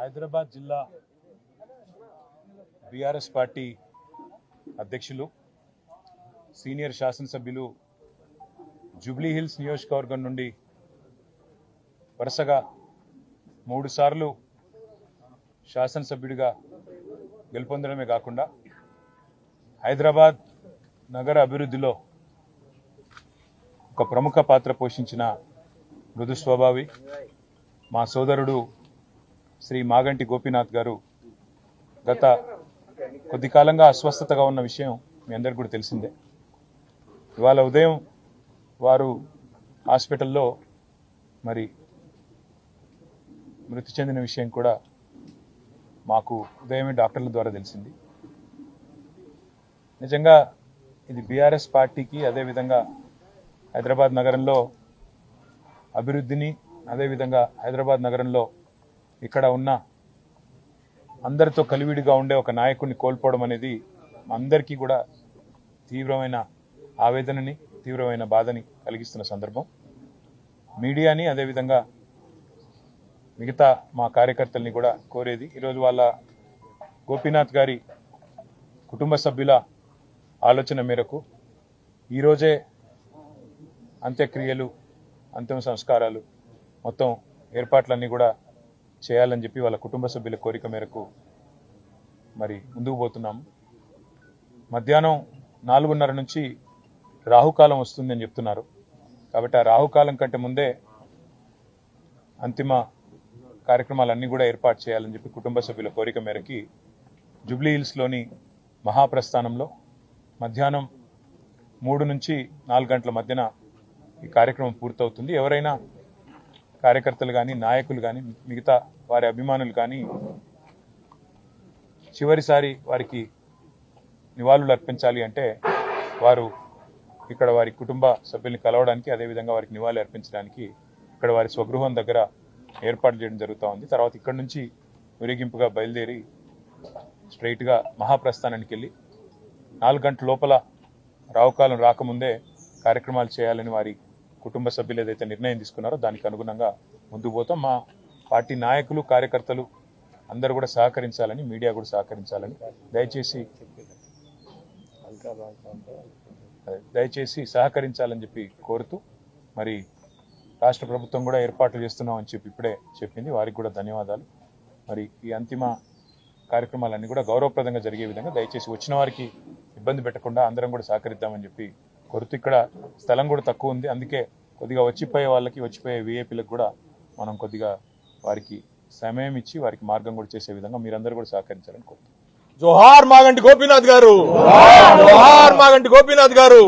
హైదరాబాద్ జిల్లా BRS party అధ్యక్షులు senior శాసనసభ్యులు జూబ్లీ హిల్స్ నియోజకవర్గం నుండి వరుసగా 3 సార్లు శాసనసభ్యుడిగా గెలుపొందడమే కాకుండా హైదరాబాద్ నగర అభివృద్ధిలో ఒక ప్రముఖ పాత్ర పోషించిన మృదు స్వభావి మా సోదరుడు శ్రీ మాగంటి గోపీనాథ్ గారు గత కొద్ది కాలంగా అస్వస్థతగా ఉన్న విషయం మీ అందరికీ కూడా తెలిసిందే. ఇవాళ ఉదయం వారు హాస్పిటల్లో మరి మృతి చెందిన విషయం కూడా మాకు ఉదయమే డాక్టర్ల ద్వారా తెలిసింది. నిజంగా ఇది బీఆర్ఎస్ పార్టీకి, అదేవిధంగా హైదరాబాద్ నగరంలో అభివృద్ధిని, అదేవిధంగా హైదరాబాద్ నగరంలో ఇక్కడ ఉన్న అందరితో కలివిడిగా ఉండే ఒక నాయకుడిని కోల్పోవడం అనేది అందరికీ కూడా తీవ్రమైన ఆవేదనని, తీవ్రమైన బాధని కలిగిస్తున్న సందర్భం. మీడియాని, అదేవిధంగా మిగతా మా కార్యకర్తల్ని కూడా కోరేది, ఈరోజు వాళ్ళ గోపీనాథ్ గారి కుటుంబ సభ్యుల ఆలోచన మేరకు ఈరోజే అంత్యక్రియలు, అంతిమ సంస్కారాలు మొత్తం ఏర్పాట్లన్నీ కూడా చేయాలని చెప్పి వాళ్ళ కుటుంబ సభ్యుల కోరిక మేరకు మరి ముందుకు పోతున్నాము. మధ్యాహ్నం 4:30 నుంచి రాహుకాలం వస్తుందని చెప్తున్నారు. కాబట్టి ఆ రాహుకాలం కంటే ముందే అంతిమ కార్యక్రమాలన్నీ కూడా ఏర్పాటు చేయాలని చెప్పి కుటుంబ సభ్యుల కోరిక మేరకి జూబ్లీ హిల్స్లోని మహాప్రస్థానంలో మధ్యాహ్నం 3 నుంచి 4 గంటల మధ్యన ఈ కార్యక్రమం పూర్తవుతుంది. ఎవరైనా కార్యకర్తలు కానీ, నాయకులు కానీ, మిగతా వారి అభిమానులు కానీ చివరిసారి వారికి నివాళులు అర్పించాలి అంటే వారు ఇక్కడ వారి కుటుంబ సభ్యుల్ని కలవడానికి, అదేవిధంగా వారికి నివాళులు అర్పించడానికి ఇక్కడ వారి స్వగృహం దగ్గర ఏర్పాటు చేయడం జరుగుతూ ఉంది. తర్వాత ఇక్కడ నుంచి ఊరేగింపుగా బయలుదేరి స్ట్రైట్గా మహాప్రస్థానానికి వెళ్ళి 4 గంటల లోపల రావుకాలం రాకముందే కార్యక్రమాలు చేయాలని వారి కుటుంబ సభ్యులు ఏదైతే నిర్ణయం తీసుకున్నారో దానికి అనుగుణంగా ముందుకు పోతాం. మా పార్టీ నాయకులు, కార్యకర్తలు అందరూ కూడా సహకరించాలని, మీడియా కూడా సహకరించాలని దయచేసి సహకరించాలని చెప్పి కోరుతూ, మరి రాష్ట్ర ప్రభుత్వం కూడా ఏర్పాట్లు చేస్తున్నామని చెప్పి ఇప్పుడే చెప్పింది. వారికి కూడా ధన్యవాదాలు. మరి ఈ అంతిమ కార్యక్రమాలన్నీ కూడా గౌరవప్రదంగా జరిగే విధంగా దయచేసి వచ్చిన వారికి ఇబ్బంది పెట్టకుండా అందరం కూడా సహకరిద్దామని చెప్పి కోరుతూ, ఇక్కడ స్థలం కూడా తక్కువ ఉంది, అందుకే కొద్దిగా వచ్చిపోయే వాళ్ళకి, వచ్చిపోయే వీఐపీలకు కూడా మనం కొద్దిగా వారికి సమయం ఇచ్చి వారికి మార్గం కూడా చేసే విధంగా మీరందరూ కూడా సహకరించాలని కోరుతున్నాం. జోహార్ మాగంటి గోపీనాథ్ గారు, జోహార్ మాగంటి గోపీనాథ్ గారు.